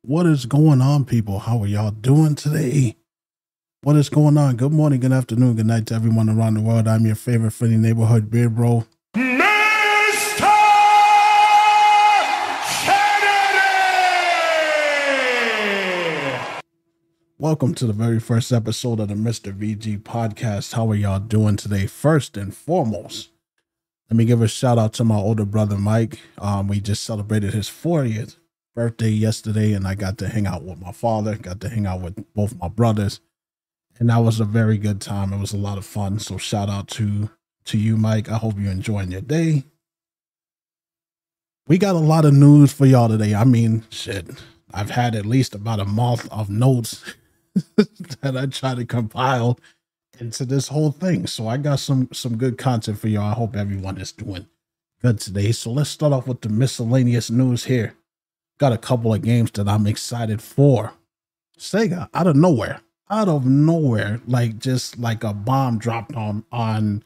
What is going on, people? How are y'all doing today? What is going on? Good morning, good afternoon, good night to everyone around the world. I'm your favorite friendly neighborhood beard bro, Mr. Kennedy! Welcome to the very first episode of the Mr. VG podcast. How are y'all doing today? First and foremost, let me give a shout out to my older brother, Mike. We just celebrated his 40th birthday yesterday, and I got to hang out with my father, got to hang out with both my brothers, and that was a very good time. It was a lot of fun. So shout out to you, Mike. I hope you're enjoying your day. We got a lot of news for y'all today. I mean, shit, I've had at least about a month of notes that I try to compile into this whole thing. So I got some good content for y'all. I hope everyone is doing good today. So let's start off with the miscellaneous news here. Got a couple of games that I'm excited for. Sega, out of nowhere, like just like a bomb dropped on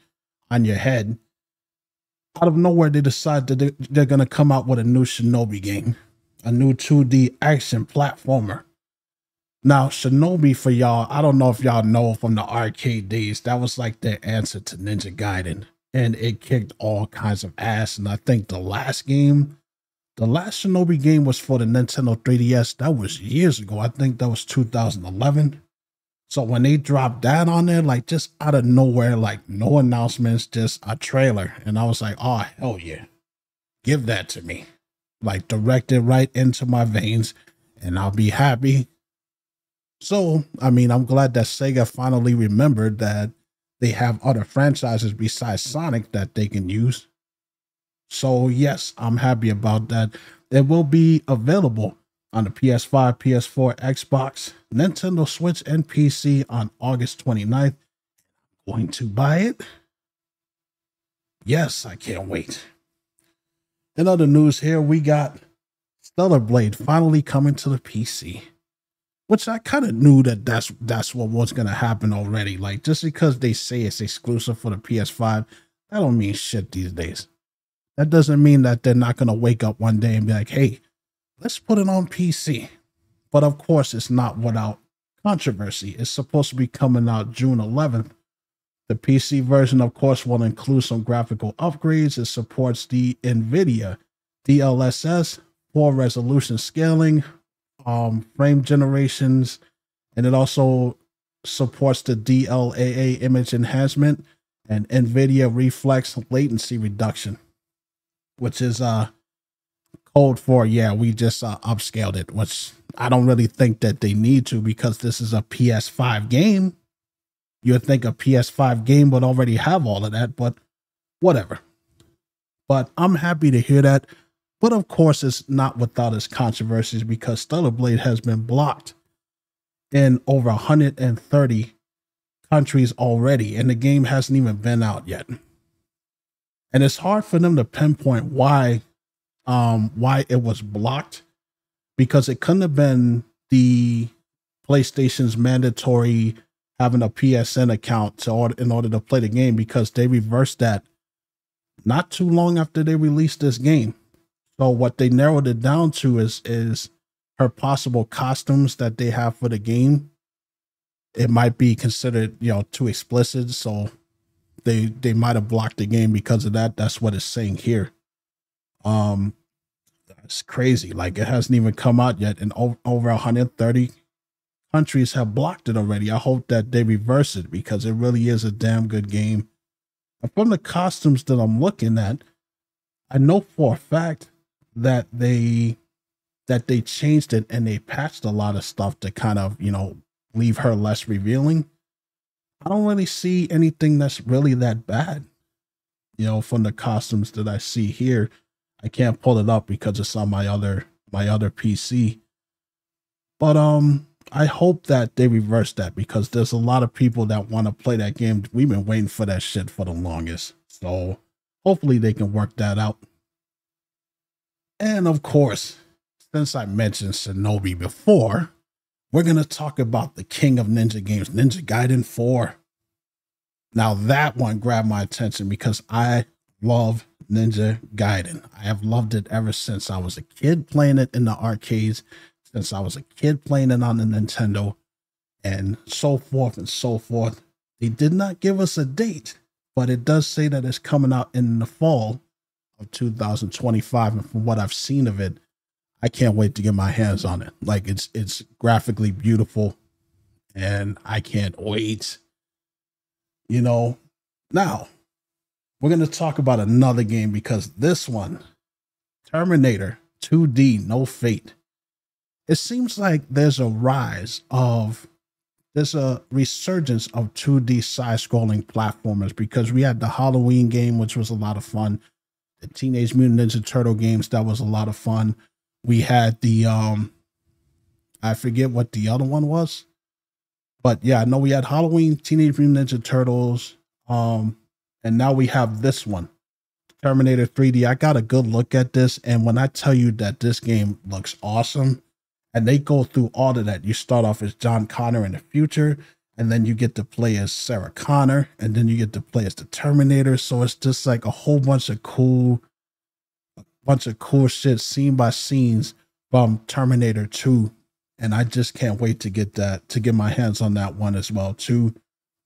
your head. Out of nowhere, they decide that they're going to come out with a new Shinobi game, a new 2D action platformer. Now, Shinobi, for y'all, I don't know if y'all know from the arcade days, that was like their answer to Ninja Gaiden, and it kicked all kinds of ass. And I think the last Shinobi game was for the Nintendo 3DS. That was years ago. I think that was 2011. So when they dropped that on there, like just out of nowhere, like no announcements, just a trailer. And I was like, oh, hell yeah. Give that to me. Like direct it right into my veins and I'll be happy. So, I mean, I'm glad that Sega finally remembered that they have other franchises besides Sonic that they can use. So, yes, I'm happy about that. It will be available on the PS5, PS4, Xbox, Nintendo Switch, and PC on August 29th. Going to buy it? Yes, I can't wait. In other news here, we got Stellar Blade finally coming to the PC. Which I kind of knew that's what was going to happen already. Like, just because they say it's exclusive for the PS5, that don't mean shit these days. That doesn't mean that they're not going to wake up one day and be like, hey, let's put it on PC. But of course, it's not without controversy. It's supposed to be coming out June 11th. The PC version, of course, will include some graphical upgrades. It supports the NVIDIA DLSS, 4 resolution scaling, frame generations, and it also supports the DLAA image enhancement and NVIDIA reflex latency reduction, which is code for, yeah, we just upscaled it, which I don't really think that they need to because this is a PS5 game. You'd think a PS5 game would already have all of that, but whatever. But I'm happy to hear that. But of course, it's not without its controversies because Stellar Blade has been blocked in over 130 countries already, and the game hasn't even been out yet. And it's hard for them to pinpoint why it was blocked, because it couldn't have been the PlayStation's mandatory having a PSN account in order to play the game, because they reversed that not too long after they released this game. So what they narrowed it down to is her possible costumes that they have for the game. It might be considered, too explicit. So they might have blocked the game because of that. That's what it's saying here. It's crazy. Like, it hasn't even come out yet, and over 130 countries have blocked it already. I hope that they reverse it because it really is a damn good game. And from the costumes that I'm looking at, I know for a fact that they changed it and they patched a lot of stuff to kind of, leave her less revealing. I don't really see anything that's really that bad, from the costumes that I see here. I can't pull it up because it's on my other PC. But I hope that they reverse that because there's a lot of people that want to play that game. We've been waiting for that shit for the longest. So hopefully they can work that out. And of course, since I mentioned Shinobi before, we're going to talk about the king of ninja games, Ninja Gaiden 4. Now that one grabbed my attention because I love Ninja Gaiden. I have loved it ever since I was a kid playing it in the arcades. since I was a kid playing it on the Nintendo, and so forth and so forth. They did not give us a date, but it does say that it's coming out in the fall of 2025. And from what I've seen of it, I can't wait to get my hands on it. Like it's graphically beautiful, and I can't wait. You know, now we're going to talk about another game, because this one, Terminator 2D No Fate, it seems like there's a resurgence of 2D side-scrolling platformers, because we had the Halloween game, which was a lot of fun. The Teenage Mutant Ninja Turtle games, that was a lot of fun. We had the I forget what the other one was, but yeah, I know we had Halloween, Teenage Mutant Ninja Turtles, and now we have this one, Terminator 3D. I got a good look at this, and when I tell you that this game looks awesome, and they go through all of that. You start off as John Connor in the future, and then you get to play as Sarah Connor, and then you get to play as the Terminator. So it's just like a whole bunch of cool shit, scene by scenes from Terminator 2. And I just can't wait to get my hands on that one as well too.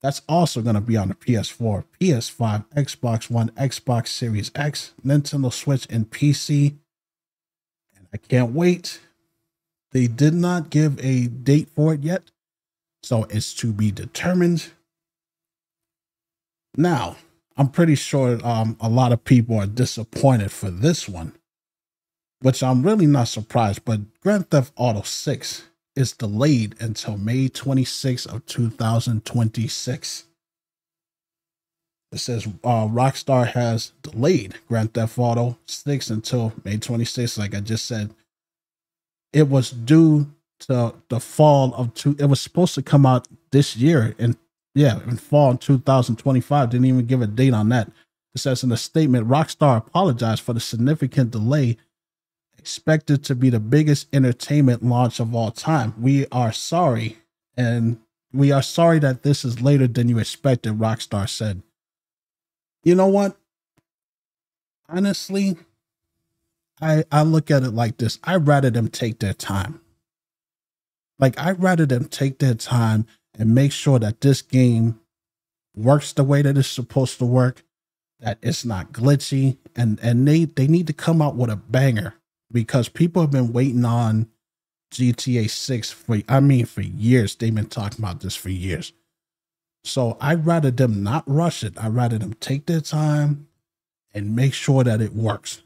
That's also going to be on the PS4, PS5, Xbox One, Xbox Series X, Nintendo Switch, and PC. And I can't wait. They did not give a date for it yet, so it's to be determined. Now, I'm pretty sure a lot of people are disappointed for this one, which I'm really not surprised, but Grand Theft Auto 6 is delayed until May 26th of 2026. It says Rockstar has delayed Grand Theft Auto 6 until May 26th. Like I just said, it was due to the fall of it was supposed to come out this year, and in fall in 2025. Didn't even give a date on that. It says in a statement, Rockstar apologized for the significant delay, expected to be the biggest entertainment launch of all time. We are sorry, and we are sorry that this is later than you expected, Rockstar said. You know what? Honestly, I look at it like this. I'd rather them take their time. Like, I'd rather them take their time and make sure that this game works the way that it's supposed to work, that it's not glitchy, and they need to come out with a banger, because people have been waiting on GTA 6 for years. They've been talking about this for years. So I'd rather them not rush it. I'd rather them take their time and make sure that it works.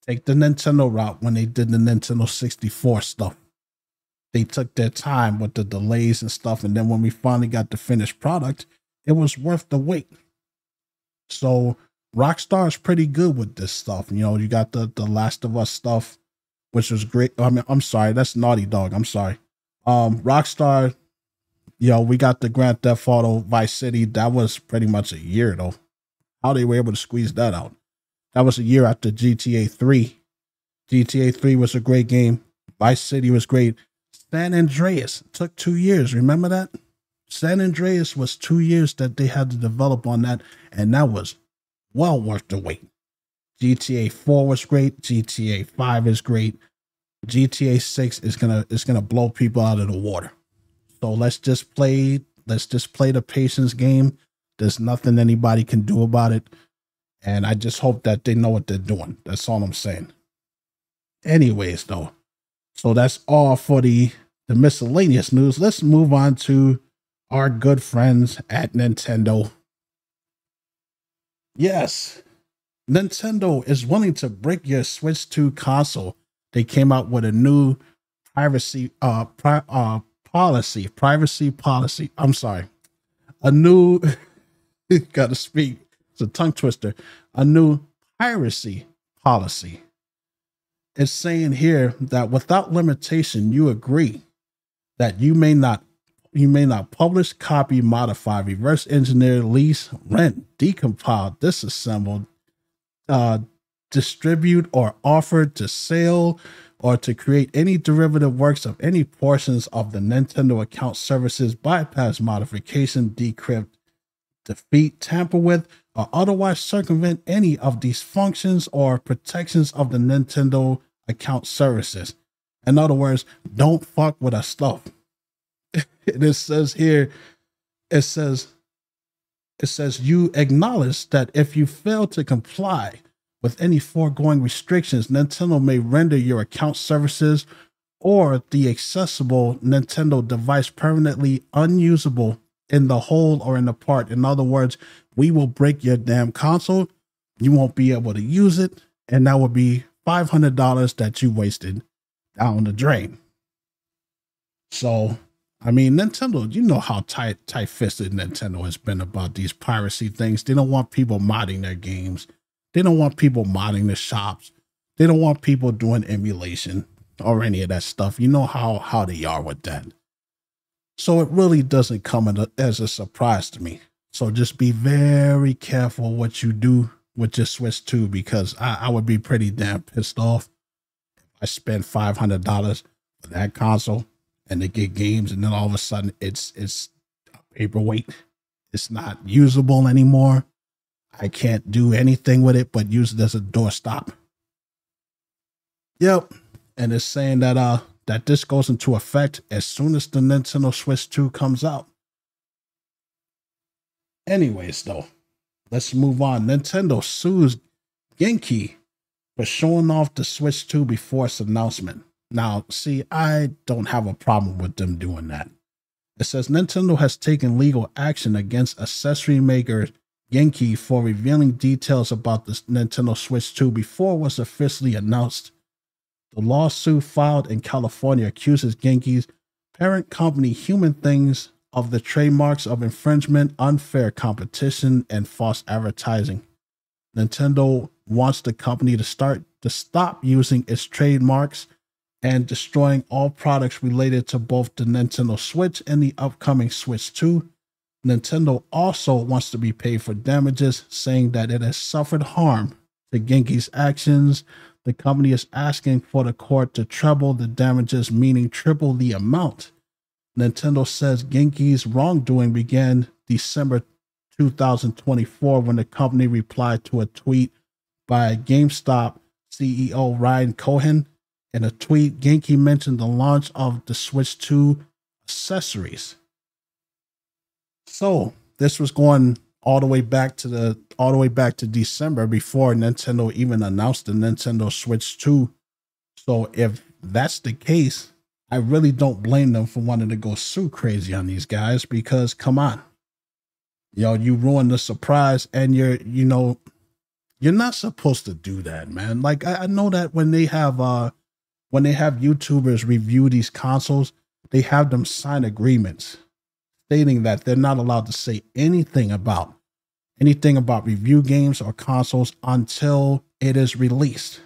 Take the Nintendo route when they did the Nintendo 64 stuff. They took their time with the delays and stuff, and then when we finally got the finished product, it was worth the wait. So Rockstar is pretty good with this stuff. You know, you got the Last of Us stuff, which was great. I mean, I'm sorry, that's Naughty Dog. I'm sorry. Rockstar, you know, we got the Grand Theft Auto Vice City. That was pretty much a year though. How they were able to squeeze that out. That was a year after GTA 3. GTA 3 was a great game. Vice City was great. San Andreas took 2 years. Remember that? San Andreas was 2 years that they had to develop on that, and that was well worth the wait. GTA 4 was great. GTA 5 is great. GTA 6 is gonna blow people out of the water. So let's just play the patience game. There's nothing anybody can do about it. And I just hope that they know what they're doing. That's all I'm saying. Anyways, though, so that's all for the miscellaneous news. Let's move on to our good friends at Nintendo. Yes, Nintendo is willing to break your Switch 2 console. They came out with a new privacy policy. I'm sorry. A new gotta speak. It's a tongue twister. A new piracy policy. It's saying here that without limitation, you agree that you may not publish, copy, modify, reverse engineer, lease, rent, decompile, disassemble, distribute, or offer to sale, or to create any derivative works of any portions of the Nintendo account services, bypass, modification, decrypt, defeat, tamper with, or otherwise circumvent any of these functions or protections of the Nintendo account services. In other words, don't fuck with our stuff. It says here, it says, you acknowledge that if you fail to comply with any foregoing restrictions, Nintendo may render your account services or the accessible Nintendo device permanently unusable in the whole or in the part. In other words, we will break your damn console. You won't be able to use it. And that would be $500 that you wasted down the drain. So, I mean, Nintendo, you know how tight-fisted Nintendo has been about these piracy things. They don't want people modding their games. They don't want people modding the shops. They don't want people doing emulation or any of that stuff. You know how they are with that. So it really doesn't come as a surprise to me. So just be very careful what you do with your Switch 2, because I would be pretty damn pissed off if I spent $500 for that console and to get games, and then all of a sudden it's a paperweight. It's not usable anymore. I can't do anything with it but use it as a doorstop. Yep. And it's saying that that this goes into effect as soon as the Nintendo Switch 2 comes out. Anyways, though, let's move on. Nintendo sues Genki for showing off the Switch 2 before its announcement. Now, see, I don't have a problem with them doing that. It says Nintendo has taken legal action against accessory maker Genki for revealing details about the Nintendo Switch 2 before it was officially announced. The lawsuit filed in California accuses Genki's parent company Human Things of the trademarks of infringement, unfair competition, and false advertising. Nintendo wants the company to stop using its trademarks and destroying all products related to both the Nintendo Switch and the upcoming Switch 2. Nintendo also wants to be paid for damages, saying that it has suffered harm to Genki's actions. The company is asking for the court to treble the damages, meaning triple the amount. Nintendo says Genki's wrongdoing began December 2024 when the company replied to a tweet by GameStop CEO Ryan Cohen. In a tweet, Genki mentioned the launch of the Switch 2 accessories. So this was going all the way back to December before Nintendo even announced the Nintendo Switch 2. So if that's the case, I really don't blame them for wanting to go sue crazy on these guys, because come on, you ruined the surprise, and you're not supposed to do that, man. Like I know that when they have YouTubers review these consoles, they have them sign agreements stating that they're not allowed to say anything about review games or consoles until it is released,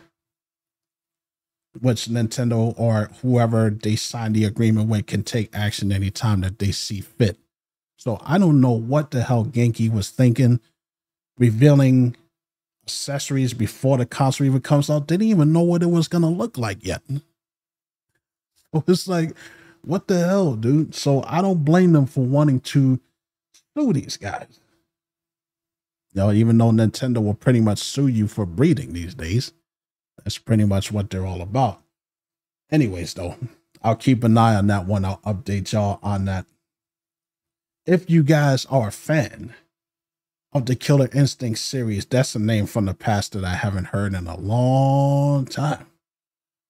which Nintendo or whoever they sign the agreement with can take action anytime that they see fit. So I don't know what the hell Genki was thinking, revealing accessories before the console even comes out. They didn't even know what it was going to look like yet. So it's like, what the hell, dude? So I don't blame them for wanting to sue these guys. Even though Nintendo will pretty much sue you for breeding these days. That's pretty much what they're all about. Anyways, though, I'll keep an eye on that one. I'll update y'all on that. If you guys are a fan of the Killer Instinct series, that's a name from the past that I haven't heard in a long time.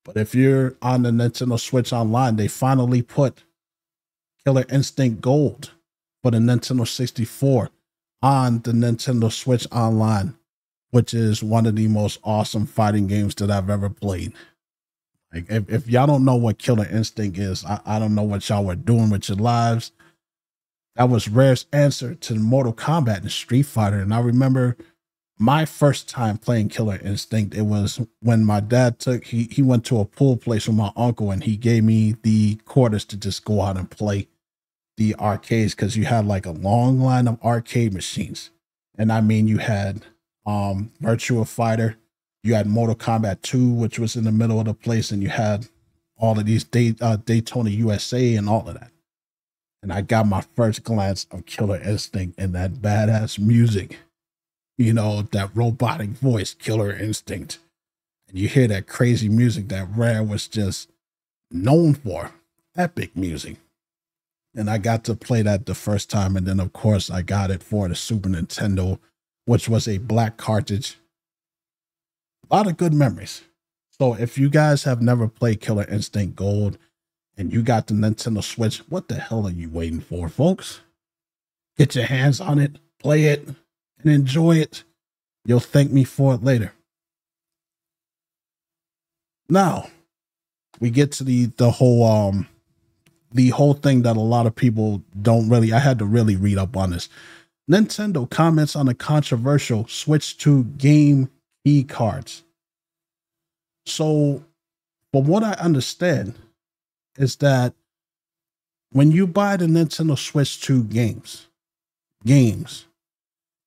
But if you're on the Nintendo Switch Online, they finally put Killer Instinct Gold for the Nintendo 64 on the Nintendo Switch Online, which is one of the most awesome fighting games that I've ever played. Like, if y'all don't know what Killer Instinct is, I don't know what y'all were doing with your lives. That was Rare's answer to Mortal Kombat and Street Fighter. And I remember my first time playing Killer Instinct, it was when my dad he went to a pool place with my uncle, and he gave me the quarters to just go out and play the arcades, because you had like a long line of arcade machines. And I mean, you had Virtua Fighter, you had Mortal Kombat 2, which was in the middle of the place, and you had all of these Daytona USA and all of that. And I got my first glance of Killer Instinct and that badass music, that robotic voice, Killer Instinct. And you hear that crazy music that Rare was just known for, epic music. And I got to play that the first time. And then, of course, I got it for the Super Nintendo, which was a black cartridge. A lot of good memories. So if you guys have never played Killer Instinct Gold and you got the Nintendo Switch, what the hell are you waiting for, folks? Get your hands on it, play it, and enjoy it. You'll thank me for it later. Now, we get to the whole thing that a lot of people don't really, I had to really read up on this. Nintendo comments on the controversial Switch 2 game key cards. So, from what I understand, is that when you buy the Nintendo Switch 2 games,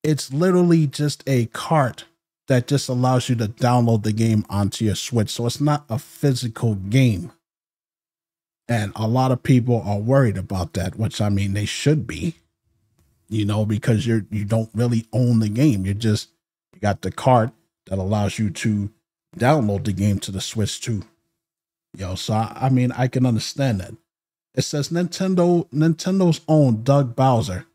it's literally just a cart that just allows you to download the game onto your Switch. So it's not a physical game. And a lot of people are worried about that, which I mean, they should be, because you don't really own the game. You got the cart that allows you to download the game to the Switch too. So I mean, I can understand that. It says Nintendo's own Doug Bowser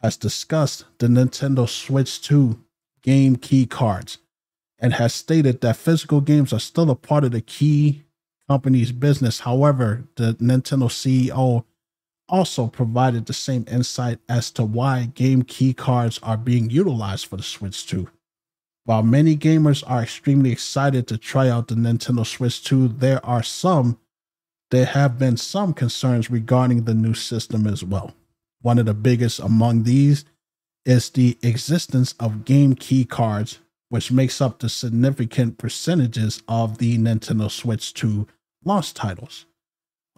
has discussed the Nintendo Switch 2 game key cards and has stated that physical games are still a part of the key company's business. However, the Nintendo CEO also provided the same insight as to why game key cards are being utilized for the Switch 2. While many gamers are extremely excited to try out the Nintendo Switch 2, there have been some concerns regarding the new system as well. One of the biggest among these is the existence of game key cards, which makes up the significant percentages of the Nintendo Switch 2 launch titles.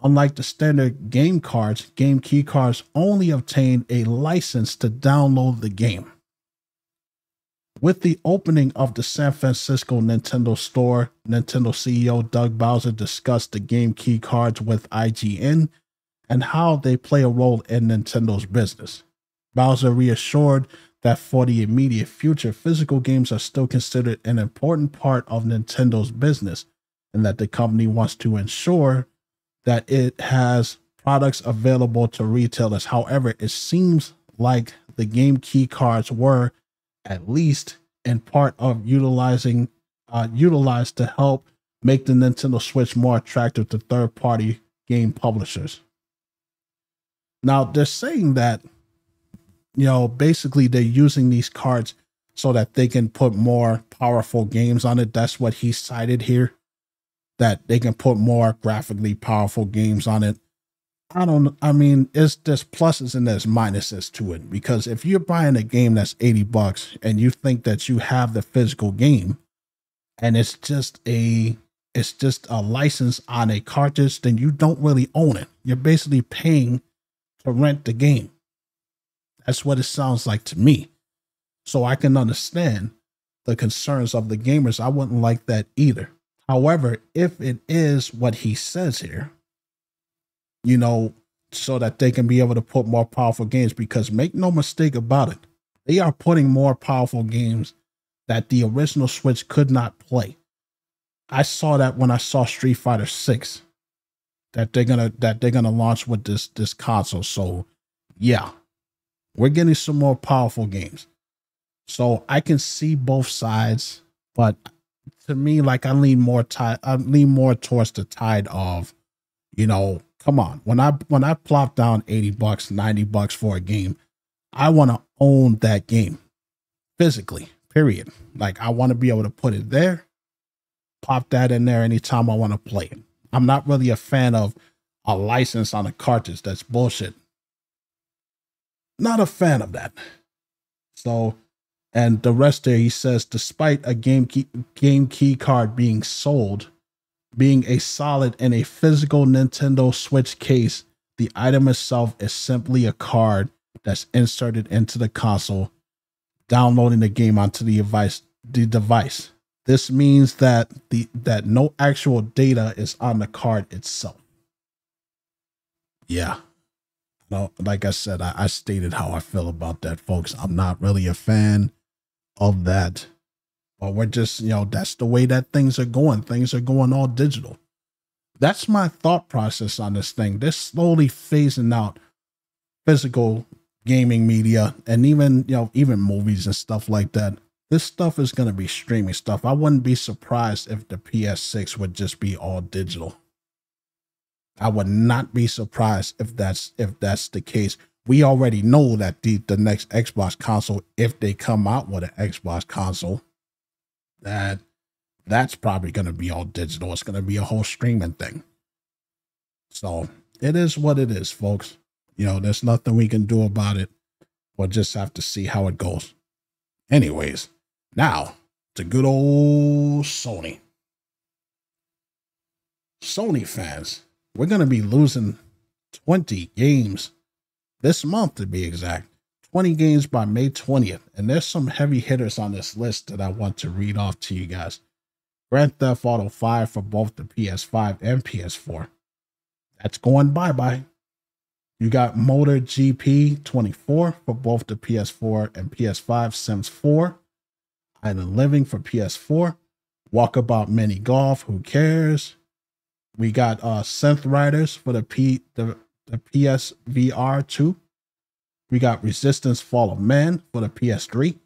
Unlike the standard game cards, game key cards only obtain a license to download the game. With the opening of the San Francisco Nintendo store, Nintendo CEO Doug Bowser discussed the game key cards with IGN and how they play a role in Nintendo's business. Bowser reassured that for the immediate future, physical games are still considered an important part of Nintendo's business, and that the company wants to ensure that it has products available to retailers. However, it seems like the game key cards were, at least in part, of utilized to help make the Nintendo Switch more attractive to third-party game publishers. Now, they're saying that, basically they're using these cards so that they can put more powerful games on it. That's what he cited here, that they can put more graphically powerful games on it. There's pluses and there's minuses to it, because if you're buying a game that's $80 and you think that you have the physical game and it's just a license on a cartridge, then you don't really own it. You're basically paying to rent the game. That's what it sounds like to me. So I can understand the concerns of the gamers. I wouldn't like that either. However, if it is what he says here, so that they can be able to put more powerful games, because make no mistake about it, they are putting more powerful games that the original Switch could not play. I saw that when I saw Street Fighter 6 that they're gonna launch with this console. So yeah, we're getting some more powerful games. So I can see both sides, but to me, like, I lean more towards the tide of, come on. When I plop down $80, $90 for a game, I want to own that game physically, period. Like, I want to be able to put it there, pop that in there anytime I want to play it. I'm not really a fan of a license on a cartridge. That's bullshit. Not a fan of that. So, and the rest there, he says, despite a game key card being sold, being a solid in a physical Nintendo Switch case, the item itself is simply a card that's inserted into the console, downloading the game onto the device. This means that that no actual data is on the card itself. Yeah. No, like I said, I stated how I feel about that, folks. I'm not really a fan of that. But we're just, that's the way that things are going. Things are going all digital. That's my thought process on this thing. They're slowly phasing out physical gaming media and even movies and stuff like that. This stuff is going to be streaming stuff. I wouldn't be surprised if the PS6 would just be all digital. I would not be surprised if that's the case. We already know that the next Xbox console, if they come out with an Xbox console, that's probably going to be all digital. It's going to be a whole streaming thing. So it is what it is, folks. There's nothing we can do about it. We'll just have to see how it goes. Anyways, now to good old Sony. Sony fans, we're going to be losing 20 games this month, to be exact. 20 games by May 20th. And there's some heavy hitters on this list that I want to read off to you guys. Grand Theft Auto 5 for both the PS5 and PS4. That's going bye-bye. You got Motor GP 24 for both the PS4 and PS5. Sims 4. Island Living for PS4. Walkabout Mini Golf. Who cares? We got Synth Riders for the PSVR 2. We got Resistance Fall of Man for the PS3.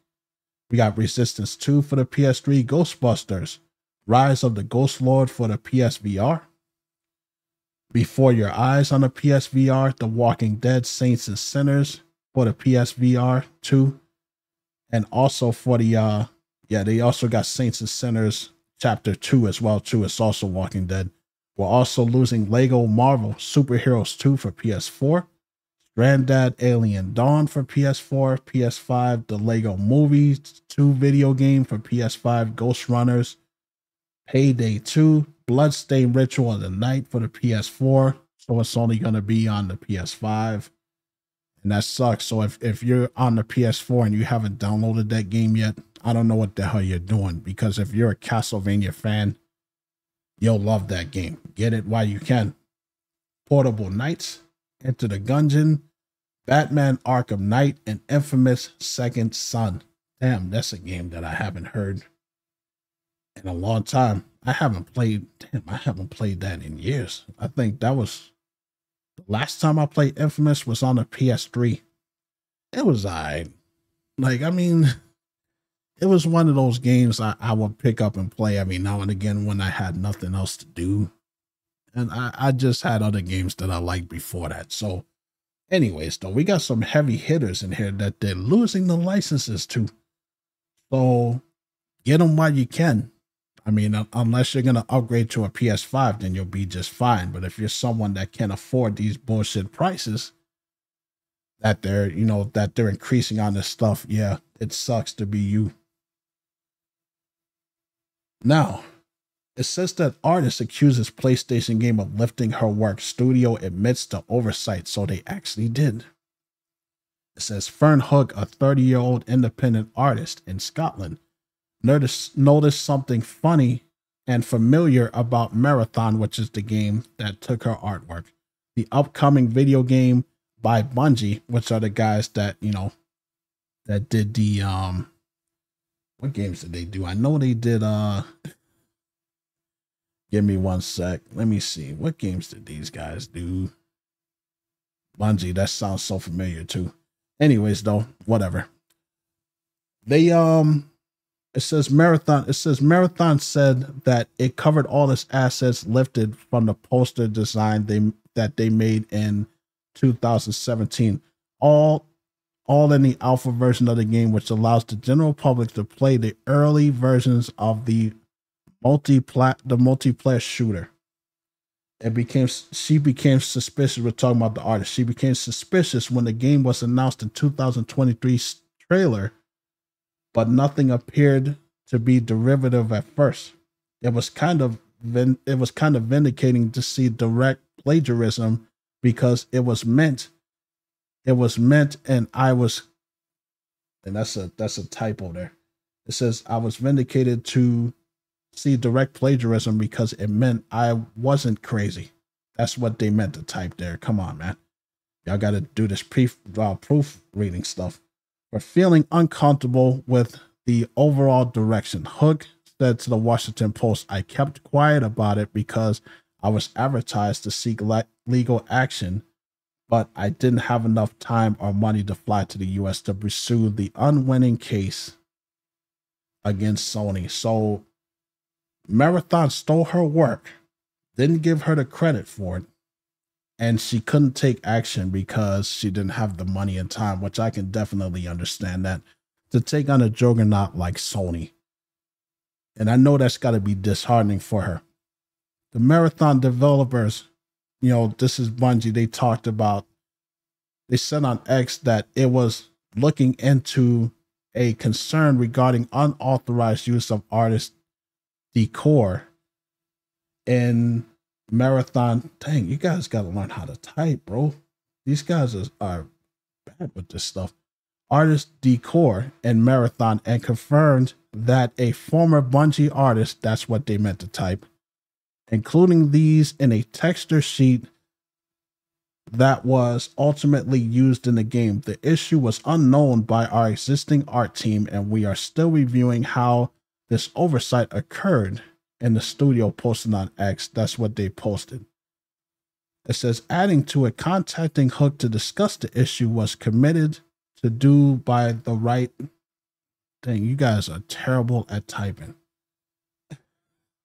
We got Resistance 2 for the PS3. Ghostbusters Rise of the Ghost Lord for the PSVR. Before Your Eyes on the PSVR. The Walking Dead Saints and Sinners for the PSVR 2. And also for the they also got Saints and Sinners Chapter 2 as well too. It's also Walking Dead. We're also losing Lego Marvel Superheroes 2 for PS4. Granddad Alien Dawn for PS4, PS5, the Lego Movies 2 video game for PS5, Ghost Runners, Payday 2, Bloodstained Ritual of the Night for the PS4. So it's only going to be on the PS5. And that sucks. So if you're on the PS4 and you haven't downloaded that game yet, I don't know what the hell you're doing. Because if you're a Castlevania fan, you'll love that game. Get it while you can. Portable Knights, Enter the Gungeon, Batman Arkham Knight, and Infamous Second Son. Damn, that's a game that I haven't heard in a long time. I haven't played that in years. I think that was the last time I played Infamous was on the PS3. It was alright. It was one of those games I would pick up and play every now and again when I had nothing else to do. And I just had other games that I liked before that. So anyways, though, we got some heavy hitters in here that they're losing the licenses to. So get them while you can. Unless you're going to upgrade to a PS5, then you'll be just fine. But if you're someone that can't afford these bullshit prices that they're increasing on this stuff, yeah, it sucks to be you. Now, it says that artist accuses PlayStation game of lifting her work. Studio admits to oversight, so they actually did. It says Fern Hook, a 30-year-old independent artist in Scotland, noticed something funny and familiar about Marathon, which is the game that took her artwork. The upcoming video game by Bungie, which are the guys that, that did the, what games did they do? I know they did, give me one sec. Let me see. What games did these guys do? Bungie, that sounds so familiar too. Anyways, though, whatever. They, it says Marathon said that it covered all its assets lifted from the poster design that they made in 2017. All in the alpha version of the game, which allows the general public to play the early versions of the multiplayer shooter. She became suspicious. We're talking about the artist. She became suspicious when the game was announced in 2023's trailer, but nothing appeared to be derivative at first. It was kind of vindicating to see direct plagiarism because it was meant, and that's a typo there. It says I was vindicated to see direct plagiarism because it meant I wasn't crazy. That's what they meant to type there. Come on, man. Y'all got to do this proof reading stuff. We're feeling uncomfortable with the overall direction. Hook said to the Washington Post, I kept quiet about it because I was advertised to seek legal action, but I didn't have enough time or money to fly to the US to pursue the unwinning case against Sony. So Marathon stole her work, didn't give her the credit for it, and she couldn't take action because she didn't have the money and time, which I can definitely understand that, to take on a juggernaut like Sony. And I know that's got to be disheartening for her. The Marathon developers, this is Bungie, they talked about, they said on X that it was looking into a concern regarding unauthorized use of artist decor in Marathon. Dang, you guys got to learn how to type, bro. These guys are bad with this stuff. Artist decor in Marathon, and confirmed that a former Bungie artist, that's what they meant to type, including these in a texture sheet that was ultimately used in the game. The issue was unknown by our existing art team, and we are still reviewing how this oversight occurred. In the studio posted on X, that's what they posted. It says, adding to it, contacting Hook to discuss the issue was committed to do by the right. Dang, you guys are terrible at typing.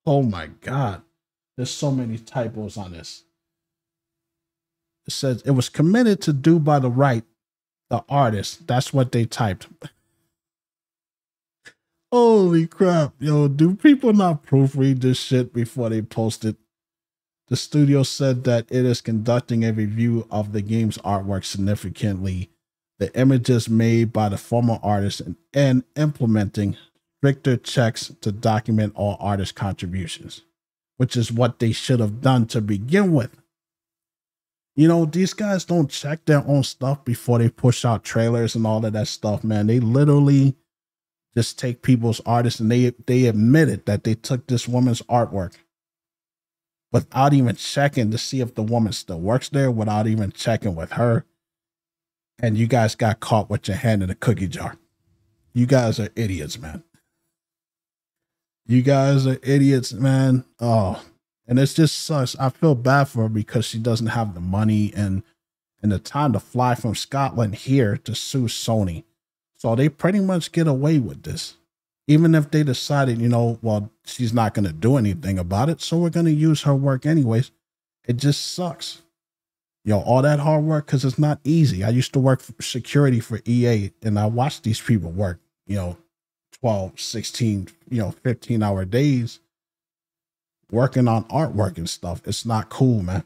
Oh my God. There's so many typos on this. It says it was committed to do by the right, the artist. That's what they typed. Holy crap. Yo, do people not proofread this shit before they post it? The studio said that it is conducting a review of the game's artwork significantly, the images made by the former artist, and implementing stricter checks to document all artist contributions, which is what they should have done to begin with. These guys don't check their own stuff before they push out trailers and all of that stuff, man. They literally just take people's artists, and they admitted that they took this woman's artwork without even checking to see if the woman still works there, without even checking with her. And you guys got caught with your hand in a cookie jar. You guys are idiots, man. You guys are idiots, man. Oh, and it's just sucks. I feel bad for her because she doesn't have the money and the time to fly from Scotland here to sue Sony. So they pretty much get away with this. Even if they decided, well, she's not going to do anything about it, so we're going to use her work anyways. It just sucks. All that hard work, because it's not easy. I used to work for security for EA, and I watched these people work, 12, 16, 15-hour days working on artwork and stuff. It's not cool, man.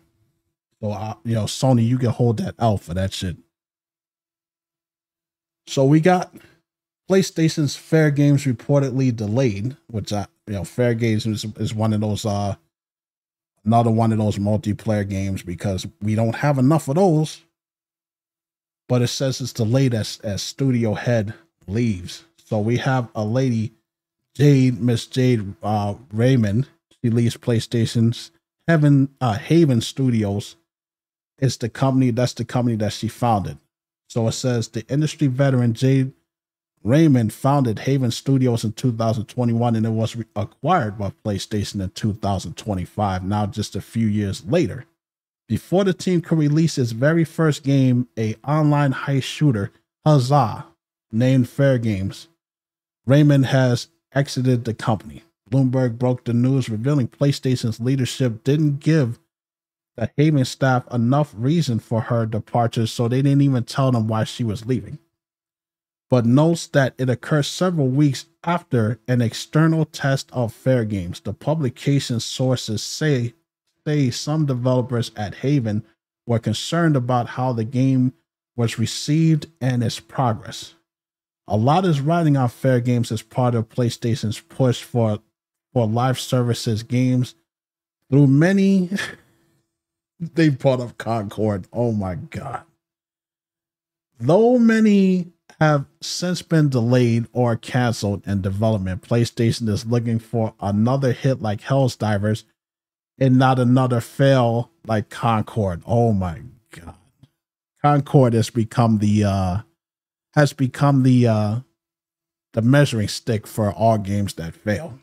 So, Sony, you can hold that L for that shit. So we got PlayStation's Fair Games reportedly delayed, which Fair Games is one of those another one of those multiplayer games, because we don't have enough of those. But it says it's delayed as studio head leaves. So we have a lady, Miss Jade Raymond. She leaves PlayStation's Haven Studios. It's the company that she founded. So it says the industry veteran Jade Raymond founded Haven Studios in 2021, and it was acquired by PlayStation in 2025, now just a few years later. Before the team could release its very first game, a online heist shooter, Huzzah, named Fair Games, Raymond has exited the company. Bloomberg broke the news, revealing PlayStation's leadership didn't give the Haven staff enough reason for her departure, so they didn't even tell them why she was leaving. But notes that it occurred several weeks after an external test of Fair Games. The publication's sources say some developers at Haven were concerned about how the game was received and its progress. A lot is riding on Fair Games as part of PlayStation's push for live services games. Through many, they brought up Concord. Oh my God. Though many have since been delayed or canceled in development, PlayStation is looking for another hit like Helldivers and not another fail like Concord. Oh my God. Concord has become the measuring stick for all games that fail,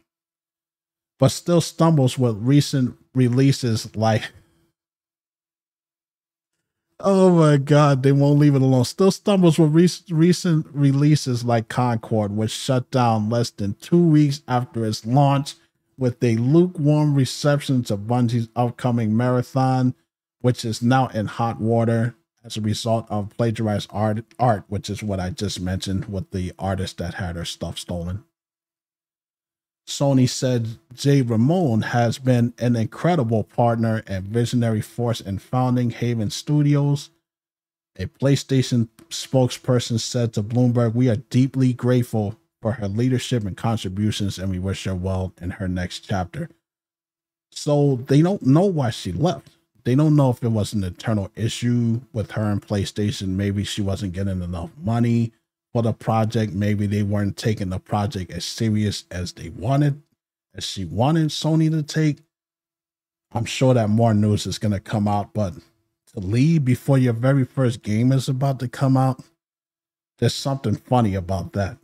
but still stumbles with recent releases like, oh my God, they won't leave it alone. Still stumbles with recent releases like Concord, which shut down less than 2 weeks after its launch, with a lukewarm reception to Bungie's upcoming marathon, which is now in hot water as a result of plagiarized art, which is what I just mentioned with the artist that had her stuff stolen. Sony said Jay Ramone has been an incredible partner and visionary force in founding Haven Studios. A PlayStation spokesperson said to Bloomberg, "We are deeply grateful for her leadership and contributions, and we wish her well in her next chapter." So they don't know why she left. They don't know if it was an internal issue with her and PlayStation. Maybe she wasn't getting enough money for the project. Maybe they weren't taking the project as serious as she wanted Sony to take. I'm sure that more news is going to come out, but to leave before your very first game is about to come out, there's something funny about that.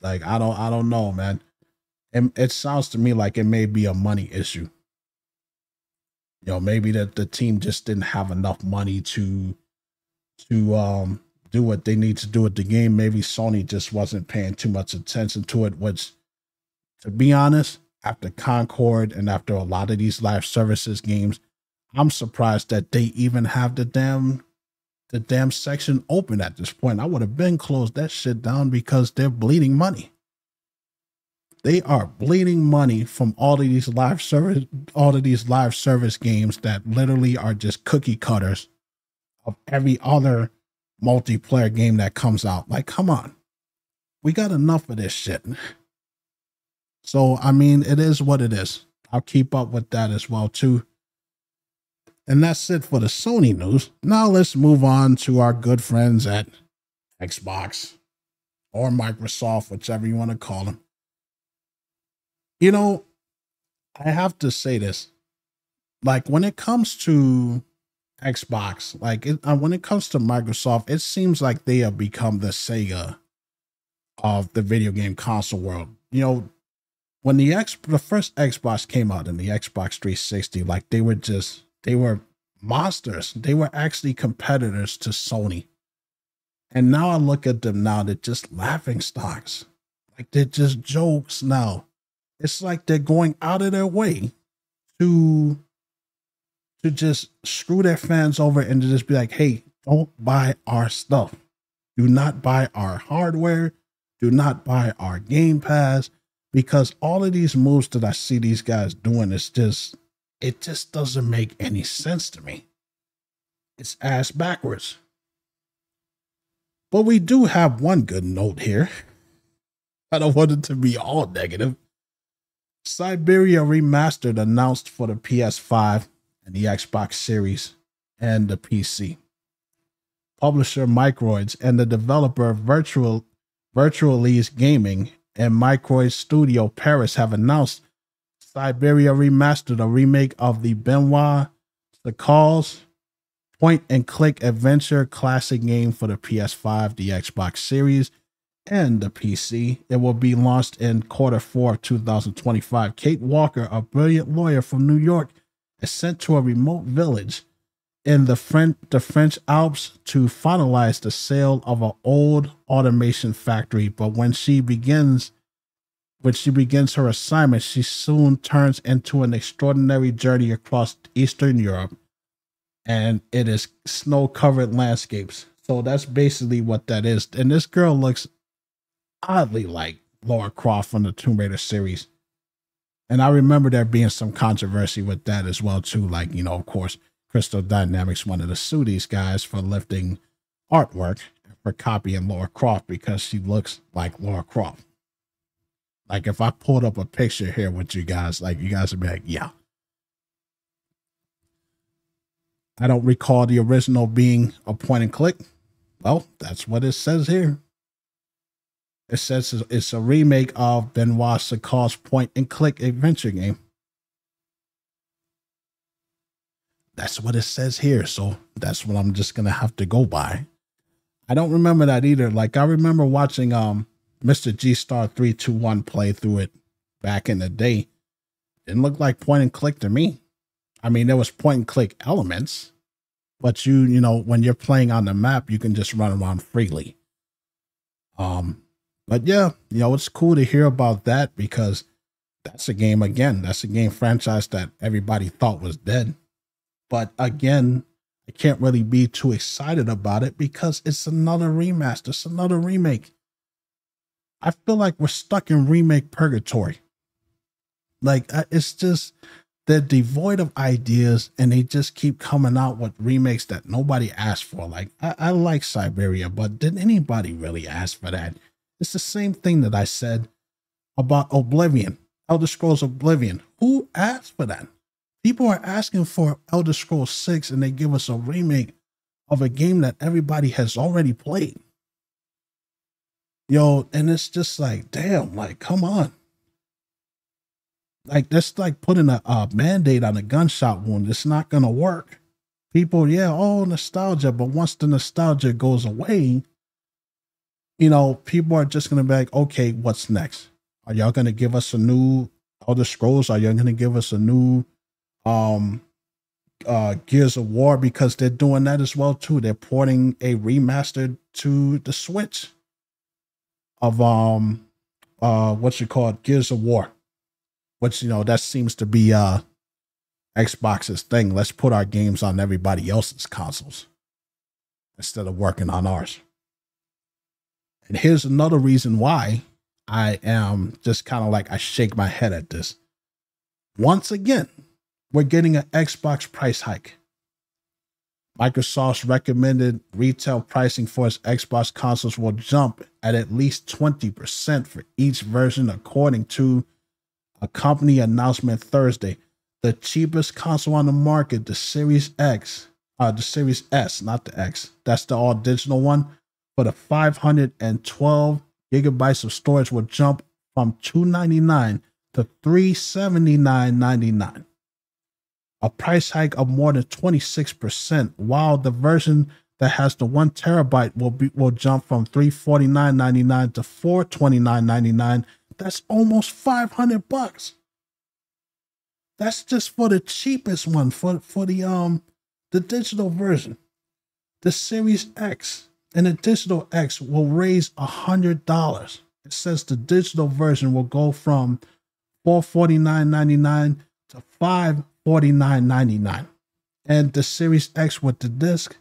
Like, I don't know, man. It sounds to me like it may be a money issue. You know, maybe that the team just didn't have enough money to do what they need to do with the game. Maybe Sony just wasn't paying too much attention to it, which, to be honest, after Concord and after a lot of these live services games, I'm surprised that they even have the damn section open at this point. I would have been closed that shit down because they're bleeding money. They are bleeding money from all of these live service games that literally are just cookie cutters of every other multiplayer game that comes out. Like, come on. We got enough of this shit. So, I mean, it is what it is. I'll keep up with that as well, too. And that's it for the Sony news. Now let's move on to our good friends at Xbox or Microsoft, whichever you want to call them. You know, I have to say this. Like, when it comes to Xbox, when it comes to Microsoft, it seems like they have become the Sega of the video game console world. You know, when the first Xbox came out and the Xbox 360, like, they were monsters. They were actually competitors to Sony. And now I look at them now, they're just laughing stocks. Like, they're just jokes now. It's like they're going out of their way to just screw their fans over and to just be like, hey, don't buy our stuff. Do not buy our hardware. Do not buy our Game Pass. Because all of these moves that I see these guys doing is it just doesn't make any sense to me. It's ass backwards. But we do have one good note here. I don't want it to be all negative. Siberia Remastered announced for the PS5 and the Xbox Series and the PC. Publisher Microids and the developer Virtualise Gaming and Microids Studio Paris have announced Siberia Remastered, a remake of the Benoit Sacal's point-and-click adventure classic game for the PS5, the Xbox Series, and the PC. It will be launched in Q4 of 2025. Kate Walker, a brilliant lawyer from New York, is sent to a remote village in the French Alps to finalize the sale of an old automation factory. But when she begins her assignment, she soon turns into an extraordinary journey across Eastern Europe, and it is snow-covered landscapes. So that's basically what that is. And this girl looks oddly like Lara Croft from the Tomb Raider series. And I remember there being some controversy with that as well, too. Like, you know, of course, Crystal Dynamics wanted to sue these guys for lifting artwork, for copying Lara Croft, because she looks like Lara Croft. Like, if I pulled up a picture here with you guys, like, you guys would be like, yeah. I don't recall the original being a point and click. Well, that's what it says here. It says it's a remake of Benoit Sacal's point-and-click adventure game. That's what it says here, so that's what I'm just going to have to go by. I don't remember that either. Like, I remember watching Mr. G-Star 321 play through it back in the day. Didn't look like point-and-click to me. I mean, there was point and click elements, but you know, when you're playing on the map, you can just run around freely. But yeah, you know, it's cool to hear about that because that's a game, again, that's a game franchise that everybody thought was dead. But again, I can't really be too excited about it because it's another remaster, it's another remake. I feel like we're stuck in remake purgatory. Like, it's just, they're devoid of ideas and they just keep coming out with remakes that nobody asked for. Like, I like Siberia, but did anybody really ask for that? It's the same thing that I said about Oblivion, Elder Scrolls Oblivion. Who asked for that? People are asking for Elder Scrolls 6 and they give us a remake of a game that everybody has already played. Yo, and it's just like, damn, like, come on. Like, that's like putting a Band-Aid on a gunshot wound. It's not going to work. People, yeah, oh, nostalgia. But once the nostalgia goes away, you know, people are just going to be like, okay, what's next? Are y'all going to give us a new Elder Scrolls? Are y'all going to give us a new Gears of War? Because they're doing that as well, too. They're porting a remaster to the Switch of, what's it called? Gears of War. Which, you know, that seems to be Xbox's thing. Let's put our games on everybody else's consoles instead of working on ours. And here's another reason why I am just kind of like, I shake my head at this. Once again, we're getting an Xbox price hike. Microsoft's recommended retail pricing for its Xbox consoles will jump at least 20% for each version, according to a company announcement Thursday. The cheapest console on the market, the Series X, the Series S, not the X. That's the all digital one. For the 512 gigabytes of storage will jump from $299 to $379.99. A price hike of more than 26%, while the version that has the 1 terabyte will jump from $349.99 to $429.99. That's almost $500. That's just for the cheapest one, for the digital version. The Series X and the digital X will raise $100. It says the digital version will go from $449.99 to $549.99. And the Series X with the disc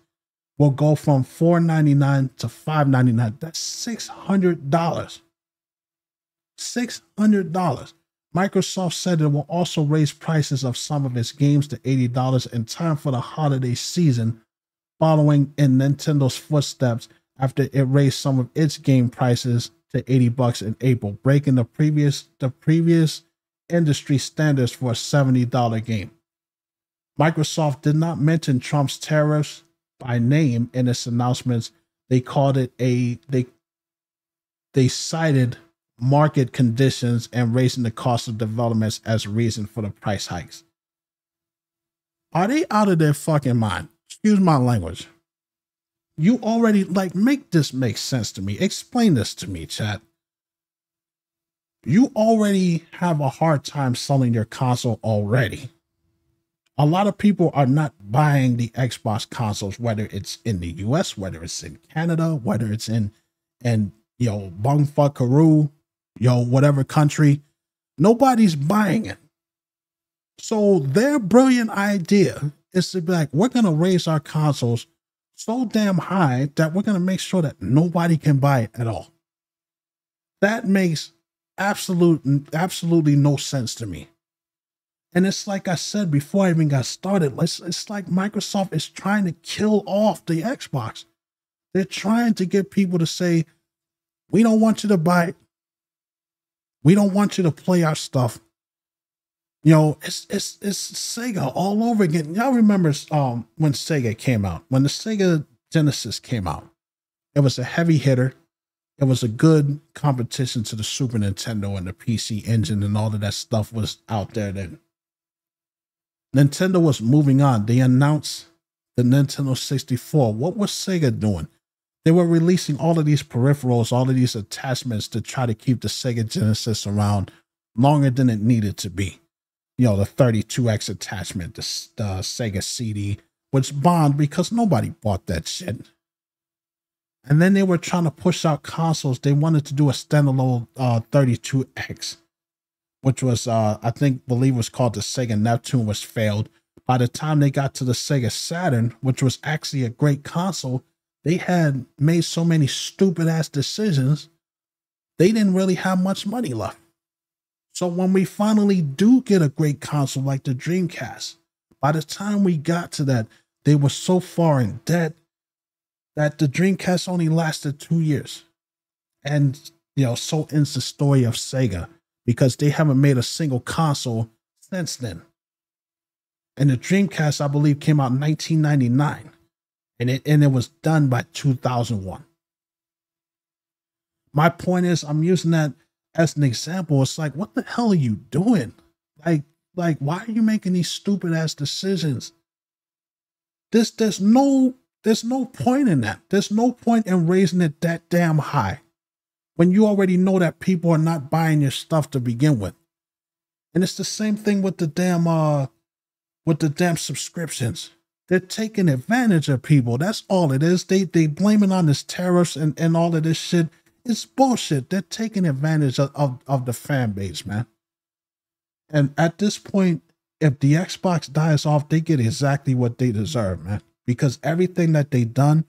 will go from $499 to $599. That's $600. $600. Microsoft said it will also raise prices of some of its games to $80 in time for the holiday season, following in Nintendo's footsteps after it raised some of its game prices to $80 in April, breaking the previous industry standards for a $70 game. Microsoft did not mention Trump's tariffs by name in its announcements. They called it they cited market conditions and raising the cost of developments as a reason for the price hikes. Are they out of their fucking mind? Excuse my language. You already, like, make this make sense to me. Explain this to me, chat. You already have a hard time selling your console already. A lot of people are not buying the Xbox consoles, whether it's in the US, whether it's in Canada, whether it's in yo, bumfuckaroo, yo, whatever country. Nobody's buying it. So their brilliant idea is to be like, we're going to raise our consoles so damn high that we're going to make sure that nobody can buy it at all. That makes absolutely no sense to me. And it's like I said before I even got started, it's like Microsoft is trying to kill off the Xbox. They're trying to get people to say, we don't want you to buy it. We don't want you to play our stuff. You know, it's Sega all over again. Y'all remember when Sega came out, when the Sega Genesis came out, it was a heavy hitter. It was a good competition to the Super Nintendo and the PC Engine and all of that stuff was out there then. Nintendo was moving on. They announced the Nintendo 64. What was Sega doing? They were releasing all of these peripherals, all of these attachments to try to keep the Sega Genesis around longer than it needed to be. the 32X attachment, the Sega CD, which bombed because nobody bought that shit. And then they were trying to push out consoles. They wanted to do a standalone 32X, which was, believe was called the Sega Neptune, which failed. By the time they got to the Sega Saturn, which was actually a great console, they had made so many stupid ass decisions, they didn't really have much money left. So when we finally do get a great console like the Dreamcast, by the time we got to that, they were so far in debt that the Dreamcast only lasted 2 years. And, so ends the story of Sega, because they haven't made a single console since then. And the Dreamcast, I believe, came out in 1999. And it was done by 2001. My point is, I'm using that as an example. It's like, what the hell are you doing? Like, why are you making these stupid ass decisions? There's no point in that. There's no point in raising it that damn high when you already know that people are not buying your stuff to begin with. And it's the same thing with the damn subscriptions. They're taking advantage of people. That's all it is. They blame it on this tariffs and all of this shit. It's bullshit. They're taking advantage of the fan base, man. And at this point, if the Xbox dies off, they get exactly what they deserve, man. Because everything that they done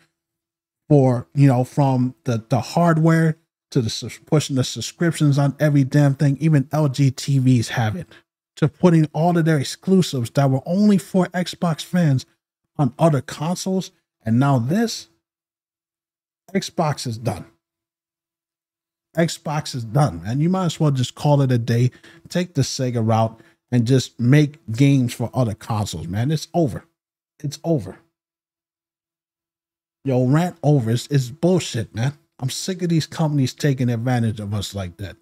for, from the hardware to the pushing the subscriptions on every damn thing, even LG TVs have it, to putting all of their exclusives that were only for Xbox fans on other consoles. And now this, Xbox is done. Xbox is done, man. You might as well just call it a day, take the Sega route, and just make games for other consoles, man. It's over. It's over. Rant over. It's bullshit, man. I'm sick of these companies taking advantage of us like that.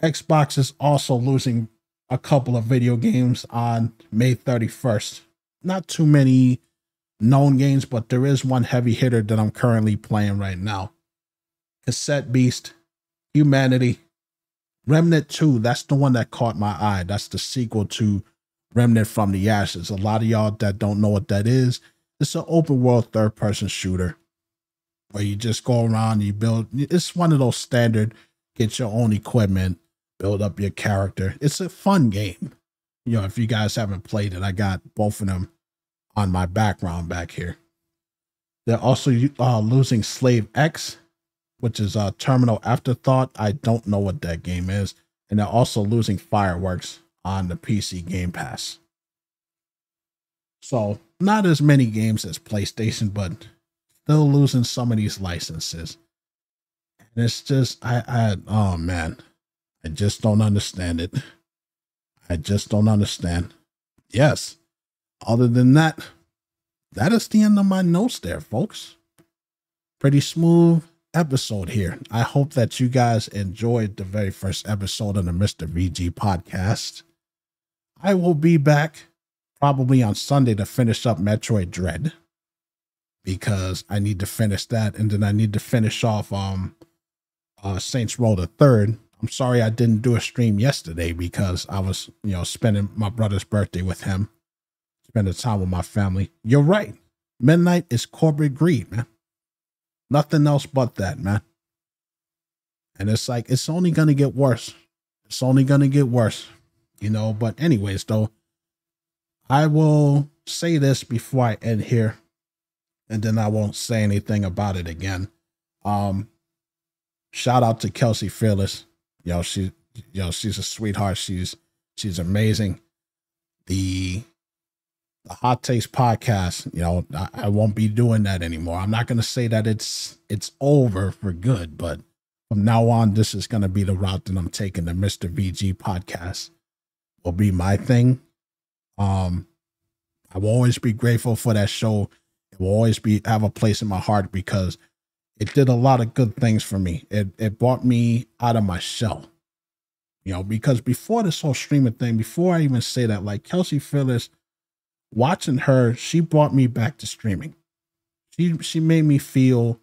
Xbox is also losing a couple of video games on May 31st. Not too many known games, but there is one heavy hitter that I'm currently playing right now. Cassette Beast, Humanity, Remnant 2. That's the one that caught my eye. That's the sequel to Remnant from the Ashes. A lot of y'all that don't know what that is, it's an open world third-person shooter where you just go around, you build. It's one of those standard, get your own equipment, build up your character. It's a fun game. If you guys haven't played it, I got both of them on my background back here. They're also losing Slave X, which is a Terminal Afterthought. I don't know what that game is. And they're also losing Fireworks on the PC Game Pass. So not as many games as PlayStation, but still losing some of these licenses. And it's just, oh man, I just don't understand it. I just don't understand. Yes. Other than that, that is the end of my notes there, folks. Pretty smooth episode here. I hope that you guys enjoyed the very first episode of the Mr. VG podcast. I will be back probably on Sunday to finish up Metroid Dread, because I need to finish that, and then I need to finish off Saints Row the Third. I'm sorry I didn't do a stream yesterday because I was, spending my brother's birthday with him, spending time with my family. You're right. Midnight is corporate greed, man. Nothing else but that, man. And it's like, it's only going to get worse. It's only going to get worse, But anyways, though, I will say this before I end here, and then I won't say anything about it again. Shout out to Kelsey Fearless. She's a sweetheart. She's amazing. The Hot Taste podcast, I won't be doing that anymore. I'm not going to say that it's over for good, but from now on, this is going to be the route that I'm taking. The Mr. VG podcast will be my thing. I will always be grateful for that show. It will always have a place in my heart because it did a lot of good things for me. It brought me out of my shell, because before this whole streaming thing, before I even say that, like Kelsey Phyllis, watching her, she brought me back to streaming. She made me feel,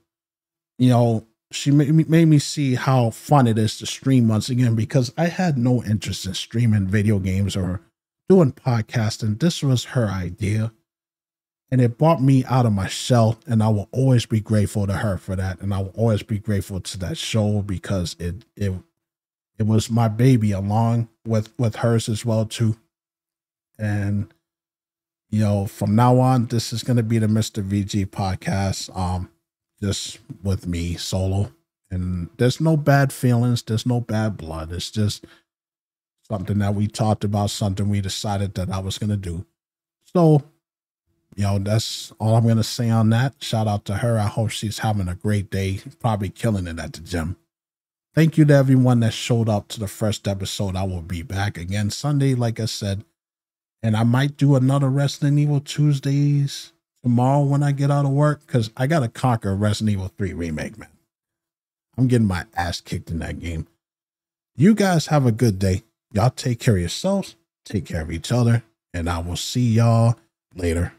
she made me see how fun it is to stream once again, because I had no interest in streaming video games or doing podcasting. This was her idea, and it brought me out of my shell, and I will always be grateful to her for that, and I will always be grateful to that show, because it was my baby, along with hers as well too. And from now on, this is going to be the Mr. VG podcast, just with me solo, and there's no bad feelings, there's no bad blood. It's just something that we talked about, something we decided that I was going to do. So, that's all I'm going to say on that. Shout out to her. I hope she's having a great day, probably killing it at the gym. Thank you to everyone that showed up to the first episode. I will be back again Sunday, like I said. And I might do another Resident Evil Tuesdays tomorrow when I get out of work, because I got to conquer Resident Evil 3 Remake, man. I'm getting my ass kicked in that game. You guys have a good day. Y'all take care of yourselves, take care of each other, and I will see y'all later.